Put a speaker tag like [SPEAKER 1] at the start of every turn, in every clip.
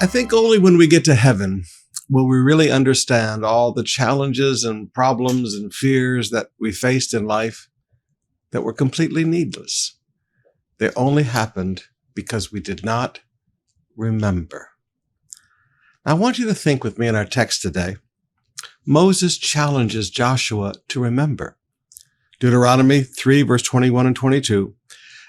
[SPEAKER 1] I think only when we get to heaven will we really understand all the challenges and problems and fears that we faced in life that were completely needless. They only happened because we did not remember. I want you to think with me in our text today. Moses challenges Joshua to remember. Deuteronomy 3, verse 21 and 22.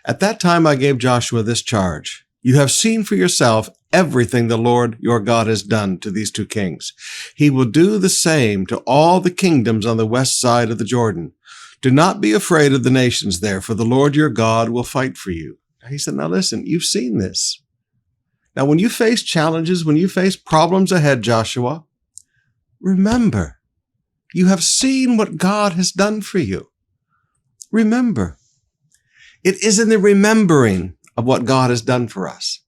[SPEAKER 1] At that time I gave Joshua this charge. You have seen for yourself everything the Lord your God has done to these two kings. He will do the same to all the kingdoms on the west side of the Jordan. Do not be afraid of the nations there, for the Lord your God will fight for you. He said, now listen, you've seen this. Now, when you face challenges, when you face problems ahead, Joshua, remember, you have seen what God has done for you. Remember. It is in the remembering of what God has done for us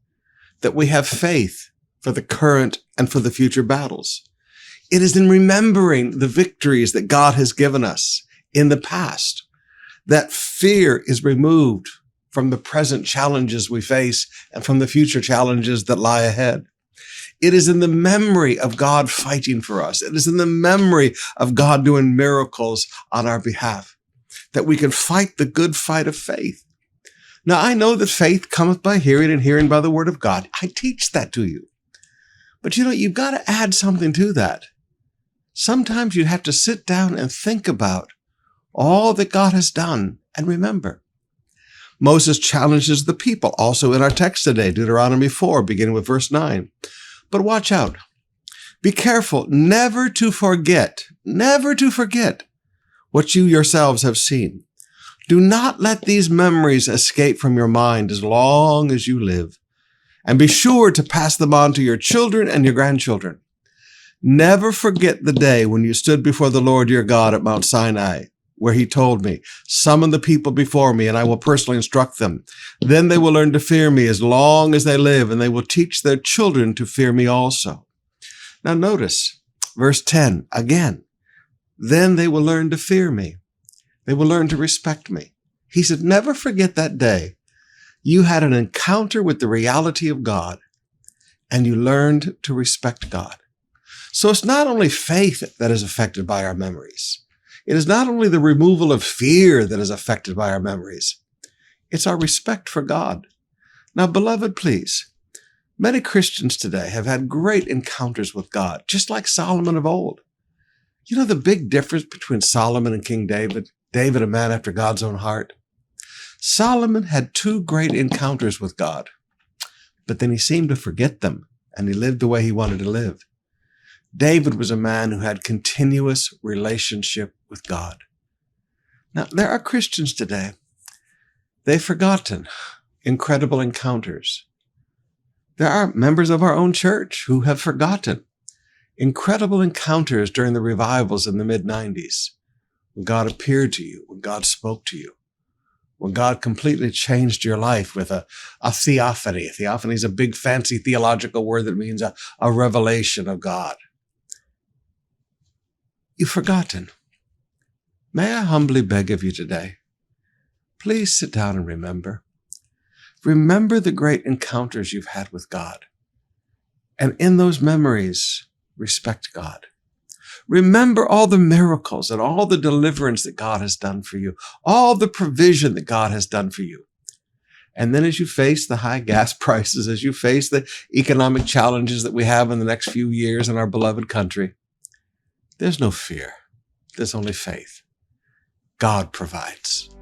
[SPEAKER 1] that we have faith for the current and for the future battles. It is in remembering the victories that God has given us in the past that fear is removed from the present challenges we face and from the future challenges that lie ahead. It is in the memory of God fighting for us. It is in the memory of God doing miracles on our behalf that we can fight the good fight of faith. Now, I know that faith cometh by hearing and hearing by the word of God. I teach that to you. But you've got to add something to that. Sometimes you have to sit down and think about all that God has done and remember. Moses challenges the people also in our text today, Deuteronomy 4, beginning with verse 9. But watch out. Be careful never to forget what you yourselves have seen. Do not let these memories escape from your mind as long as you live, and be sure to pass them on to your children and your grandchildren. Never forget the day when you stood before the Lord your God at Mount Sinai, where he told me, summon the people before me, and I will personally instruct them. Then they will learn to fear me as long as they live, and they will teach their children to fear me also. Now notice verse 10 again. Then they will learn to fear me. They will learn to respect me. He said, never forget that day you had an encounter with the reality of God and you learned to respect God. So it's not only faith that is affected by our memories. It is not only the removal of fear that is affected by our memories. It's our respect for God. Now, beloved, please, many Christians today have had great encounters with God, just like Solomon of old. You know the big difference between Solomon and King David? David, a man after God's own heart. Solomon had two great encounters with God, but then he seemed to forget them and he lived the way he wanted to live. David was a man who had continuous relationship with God. Now, there are Christians today. They've forgotten incredible encounters. There are members of our own church who have forgotten incredible encounters during the revivals in the mid-90s. When God appeared to you, when God spoke to you, when God completely changed your life with a theophany. A theophany is a big fancy theological word that means a revelation of God. You've forgotten. May I humbly beg of you today, please sit down and remember. Remember the great encounters you've had with God. And in those memories, respect God. Remember all the miracles and all the deliverance that God has done for you, all the provision that God has done for you. And then as you face the high gas prices, as you face the economic challenges that we have in the next few years in our beloved country, there's no fear. There's only faith. God provides.